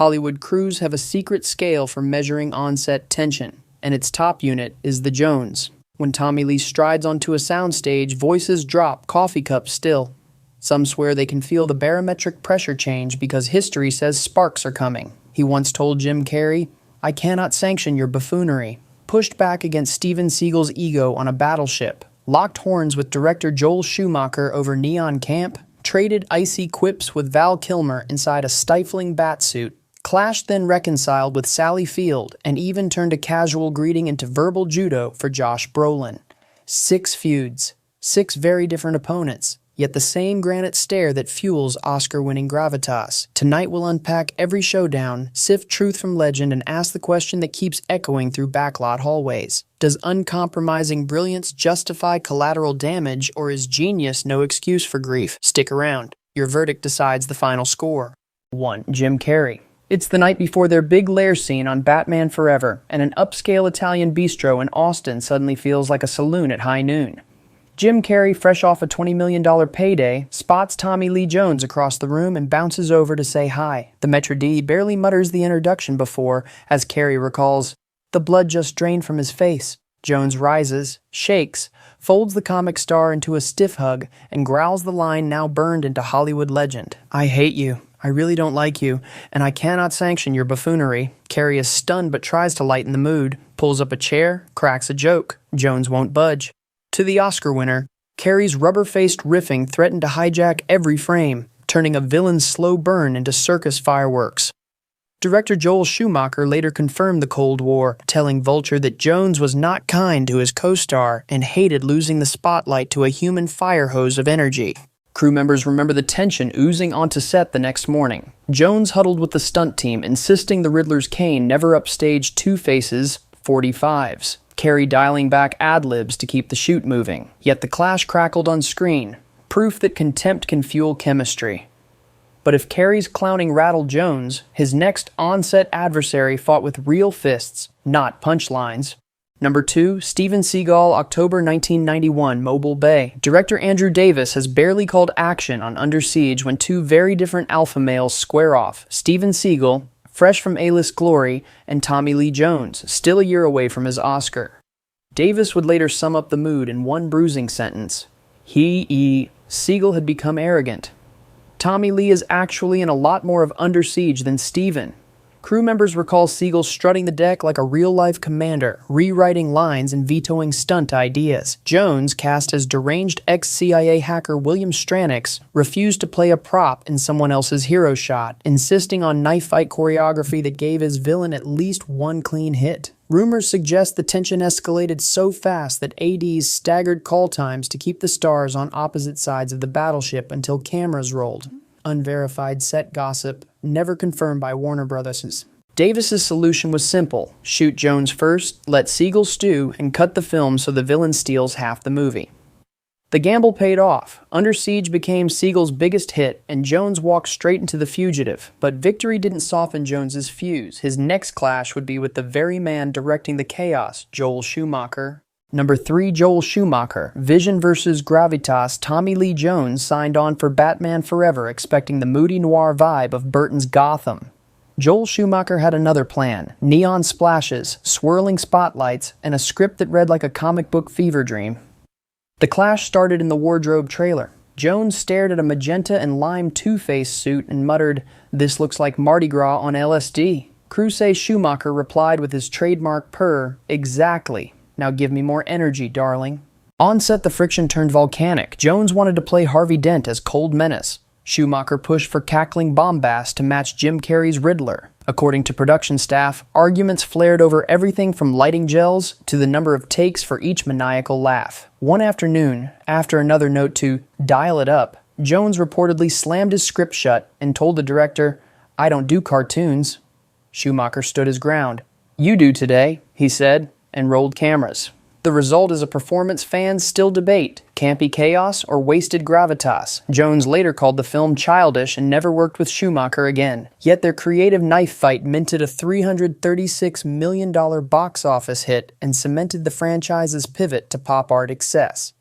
Hollywood crews have a secret scale for measuring on-set tension, and its top unit is the Jones. When Tommy Lee strides onto a soundstage, voices drop, coffee cups still. Some swear they can feel the barometric pressure change because history says sparks are coming. He once told Jim Carrey, "I cannot sanction your buffoonery." Pushed back against Steven Seagal's ego on a battleship. Locked horns with director Joel Schumacher over neon camp. Traded icy quips with Val Kilmer inside a stifling Batsuit. Clashed then reconciled with Sally Field, and even turned a casual greeting into verbal judo for Josh Brolin. 6 feuds, 6 very different opponents, yet the same granite stare that fuels Oscar-winning gravitas. Tonight we'll unpack every showdown, sift truth from legend, and ask the question that keeps echoing through backlot hallways. Does uncompromising brilliance justify collateral damage, or is genius no excuse for grief? Stick around. Your verdict decides the final score. 1. Jim Carrey. It's the night before their big lair scene on Batman Forever, and an upscale Italian bistro in Austin suddenly feels like a saloon at high noon. Jim Carrey, fresh off a $20 million payday, spots Tommy Lee Jones across the room and bounces over to say hi. The Maître D' barely mutters the introduction before, as Carrey recalls, the blood just drained from his face. Jones rises, shakes, folds the comic star into a stiff hug, and growls the line now burned into Hollywood legend. "I hate you. I really don't like you, and I cannot sanction your buffoonery." Carrey is stunned but tries to lighten the mood, pulls up a chair, cracks a joke. Jones won't budge. To the Oscar winner, Carrey's rubber-faced riffing threatened to hijack every frame, turning a villain's slow burn into circus fireworks. Director Joel Schumacher later confirmed the Cold War, telling Vulture that Jones was not kind to his co-star and hated losing the spotlight to a human fire hose of energy. Crew members remember the tension oozing onto set the next morning. Jones huddled with the stunt team, insisting the Riddler's cane never upstaged Two-Face's 45s. Carrey dialing back ad-libs to keep the shoot moving. Yet the clash crackled on screen, proof that contempt can fuel chemistry. But if Carrey's clowning rattled Jones, his next on-set adversary fought with real fists, not punchlines. Number 2, Steven Seagal, October 1991, Mobile Bay. Director Andrew Davis has barely called action on Under Siege when 2 very different alpha males square off. Steven Seagal, fresh from A-list glory, and Tommy Lee Jones, still a year away from his Oscar. Davis would later sum up the mood in one bruising sentence. Seagal had become arrogant. Tommy Lee is actually in a lot more of Under Siege than Steven. Crew members recall Seagal strutting the deck like a real-life commander, rewriting lines and vetoing stunt ideas. Jones, cast as deranged ex-CIA hacker William Stranix, refused to play a prop in someone else's hero shot, insisting on knife fight choreography that gave his villain at least one clean hit. Rumors suggest the tension escalated so fast that ADs staggered call times to keep the stars on opposite sides of the battleship until cameras rolled. Unverified set gossip, never confirmed by Warner Brothers. Davis's solution was simple: shoot Jones first, let Seagal stew, and cut the film so the villain steals half the movie. The gamble paid off. Under Siege became Seagal's biggest hit, and Jones walked straight into The Fugitive. But victory didn't soften Jones's fuse. His next clash would be with the very man directing the chaos, Joel Schumacher. Number 3, Joel Schumacher. Vision versus gravitas. Tommy Lee Jones signed on for Batman Forever, expecting the moody noir vibe of Burton's Gotham. Joel Schumacher had another plan: neon splashes, swirling spotlights, and a script that read like a comic book fever dream. The clash started in the wardrobe trailer. Jones stared at a magenta and lime Two-Face suit and muttered, "This looks like Mardi Gras on LSD." Crew say Schumacher replied with his trademark purr, "Exactly. Now give me more energy, darling." On set, the friction turned volcanic. Jones wanted to play Harvey Dent as Cold Menace. Schumacher pushed for cackling bombast to match Jim Carrey's Riddler. According to production staff, arguments flared over everything from lighting gels to the number of takes for each maniacal laugh. One afternoon, after another note to dial it up, Jones reportedly slammed his script shut and told the director, "I don't do cartoons." Schumacher stood his ground. "You do today," he said, and rolled cameras. The result is a performance fans still debate: campy chaos or wasted gravitas. Jones later called the film childish and never worked with Schumacher again. Yet their creative knife fight minted a $336 million box office hit and cemented the franchise's pivot to pop art excess.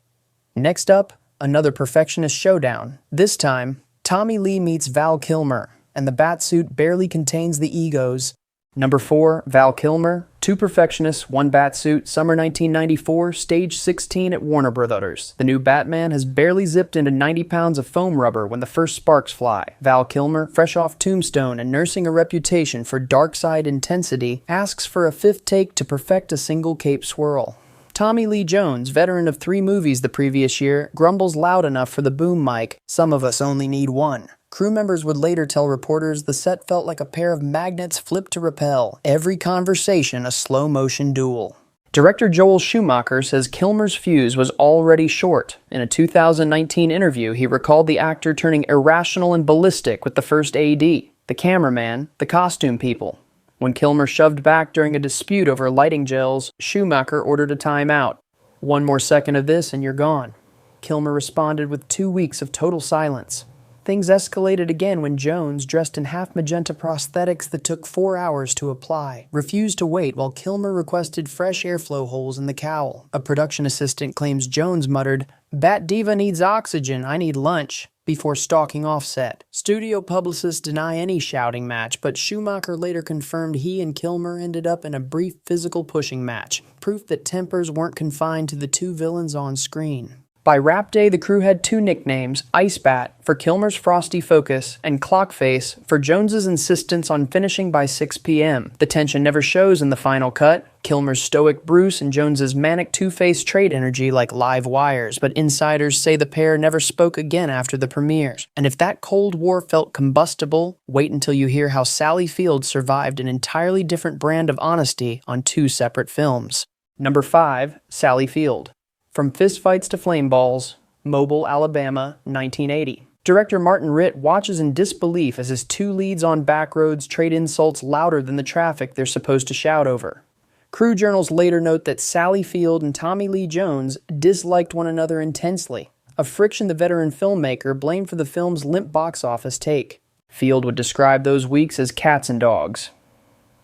Next up, another perfectionist showdown. This time, Tommy Lee meets Val Kilmer. and the Batsuit barely contains the egos. Number 4, Val Kilmer, Two Perfectionists, One Batsuit, Summer 1994, Stage 16 at Warner Brothers. The new Batman has barely zipped into 90 pounds of foam rubber when the first sparks fly. Val Kilmer, fresh off Tombstone and nursing a reputation for dark side intensity, asks for a fifth take to perfect a single cape swirl. Tommy Lee Jones, veteran of 3 movies the previous year, grumbles loud enough for the boom mic, "Some of us only need one." Crew members would later tell reporters the set felt like a pair of magnets flipped to repel, every conversation a slow-motion duel. Director Joel Schumacher says Kilmer's fuse was already short. In a 2019 interview, he recalled the actor turning irrational and ballistic with the first AD, the cameraman, the costume people. When Kilmer shoved back during a dispute over lighting gels, Schumacher ordered a timeout. "One more second of this and you're gone." Kilmer responded with 2 weeks of total silence. Things escalated again when Jones, dressed in half-magenta prosthetics that took 4 hours to apply, refused to wait while Kilmer requested fresh airflow holes in the cowl. A production assistant claims Jones muttered, "Bat Diva needs oxygen, I need lunch," before stalking off set. Studio publicists deny any shouting match, but Schumacher later confirmed he and Kilmer ended up in a brief physical pushing match, proof that tempers weren't confined to the 2 villains on screen. By wrap day, the crew had 2 nicknames, Ice Bat for Kilmer's frosty focus and Clockface for Jones's insistence on finishing by 6 p.m. The tension never shows in the final cut. Kilmer's stoic Bruce and Jones's manic two-faced trade energy like live wires, but insiders say the pair never spoke again after the premieres. And if that Cold War felt combustible, wait until you hear how Sally Field survived an entirely different brand of honesty on 2 separate films. Number 5, Sally Field. From Fistfights to Flameballs, Mobile, Alabama, 1980. Director Martin Ritt watches in disbelief as his 2 leads on backroads trade insults louder than the traffic they're supposed to shout over. Crew journals later note that Sally Field and Tommy Lee Jones disliked one another intensely, a friction the veteran filmmaker blamed for the film's limp box office take. Field would describe those weeks as cats and dogs.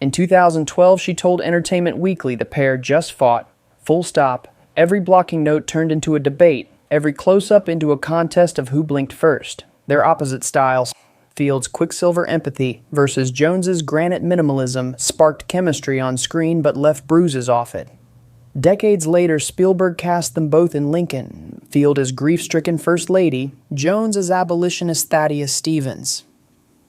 In 2012, she told Entertainment Weekly the pair just fought, full stop. Every blocking note turned into a debate, every close-up into a contest of who blinked first. Their opposite styles, Field's quicksilver empathy versus Jones's granite minimalism, sparked chemistry on screen but left bruises off it. Decades later, Spielberg cast them both in Lincoln, Field as grief-stricken First Lady, Jones as abolitionist Thaddeus Stevens.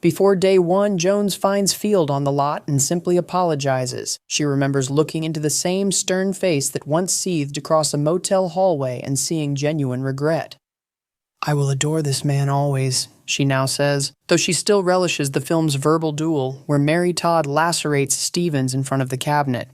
Before day 1, Jones finds Field on the lot and simply apologizes. She remembers looking into the same stern face that once seethed across a motel hallway and seeing genuine regret. "I will adore this man always," she now says, though she still relishes the film's verbal duel where Mary Todd lacerates Stevens in front of the cabinet.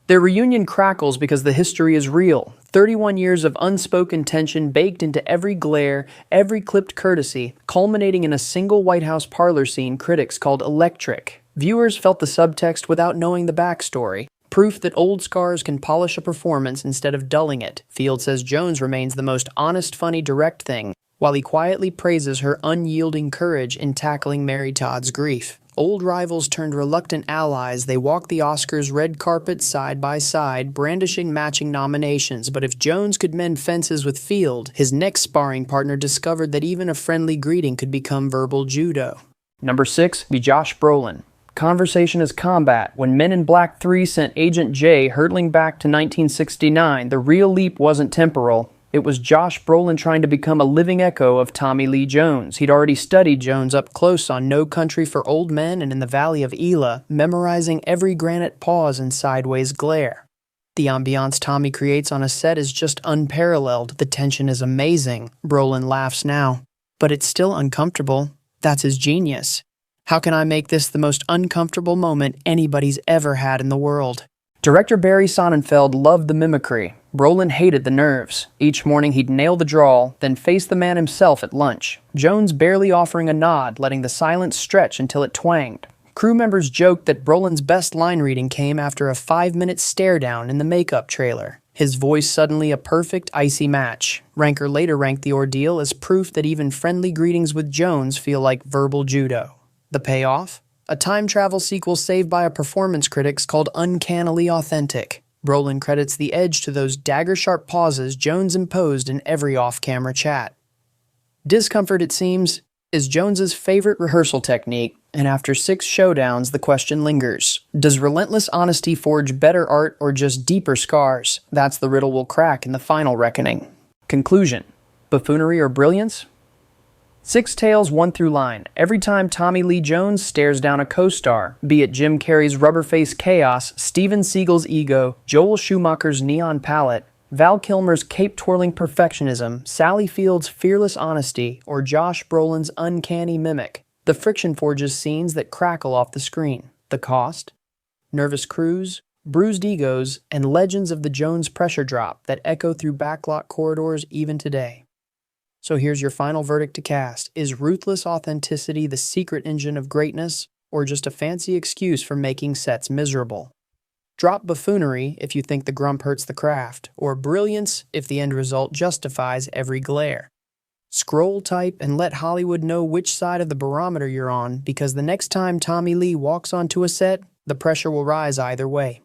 Their reunion crackles because the history is real. 31 years of unspoken tension baked into every glare, every clipped courtesy, culminating in a single White House parlor scene critics called electric. Viewers felt the subtext without knowing the backstory. Proof that old scars can polish a performance instead of dulling it. Field says Jones remains the most honest, funny, direct thing, while he quietly praises her unyielding courage in tackling Mary Todd's grief. Old rivals turned reluctant allies, they walked the Oscars red carpet side by side, brandishing matching nominations. But if Jones could mend fences with Field, his next sparring partner discovered that even a friendly greeting could become verbal judo. Number 6, be Josh Brolin. Conversation is combat. When Men in Black 3 sent Agent J hurtling back to 1969, the real leap wasn't temporal. It was Josh Brolin trying to become a living echo of Tommy Lee Jones. He'd already studied Jones up close on No Country for Old Men and in the Valley of Elah, memorizing every granite pause and sideways glare. The ambiance Tommy creates on a set is just unparalleled. The tension is amazing. Brolin laughs now. But it's still uncomfortable. That's his genius. How can I make this the most uncomfortable moment anybody's ever had in the world? Director Barry Sonnenfeld loved the mimicry. Brolin hated the nerves. Each morning he'd nail the drawl, then face the man himself at lunch. Jones barely offering a nod, letting the silence stretch until it twanged. Crew members joked that Brolin's best line reading came after a 5-minute stare-down in the makeup trailer. His voice suddenly a perfect, icy match. Ranker later ranked the ordeal as proof that even friendly greetings with Jones feel like verbal judo. The payoff? A time travel sequel saved by a performance critics called uncannily authentic. Brolin credits the edge to those dagger-sharp pauses Jones imposed in every off-camera chat. Discomfort, it seems, is Jones's favorite rehearsal technique. And after 6 showdowns, the question lingers. Does relentless honesty forge better art or just deeper scars? That's the riddle we'll crack in the final reckoning. Conclusion. Buffoonery or brilliance? 6 tales, 1 through line. Every time Tommy Lee Jones stares down a co-star, be it Jim Carrey's rubber-faced chaos, Steven Seagal's ego, Joel Schumacher's neon palette, Val Kilmer's cape-twirling perfectionism, Sally Field's fearless honesty, or Josh Brolin's uncanny mimic, the friction forges scenes that crackle off the screen. The cost? Nervous crews, bruised egos, and legends of the Jones pressure drop that echo through backlot corridors even today. So here's your final verdict to cast. Is ruthless authenticity the secret engine of greatness, or just a fancy excuse for making sets miserable? Drop buffoonery if you think the grump hurts the craft, or brilliance if the end result justifies every glare. Scroll type and let Hollywood know which side of the barometer you're on, because the next time Tommy Lee walks onto a set, the pressure will rise either way.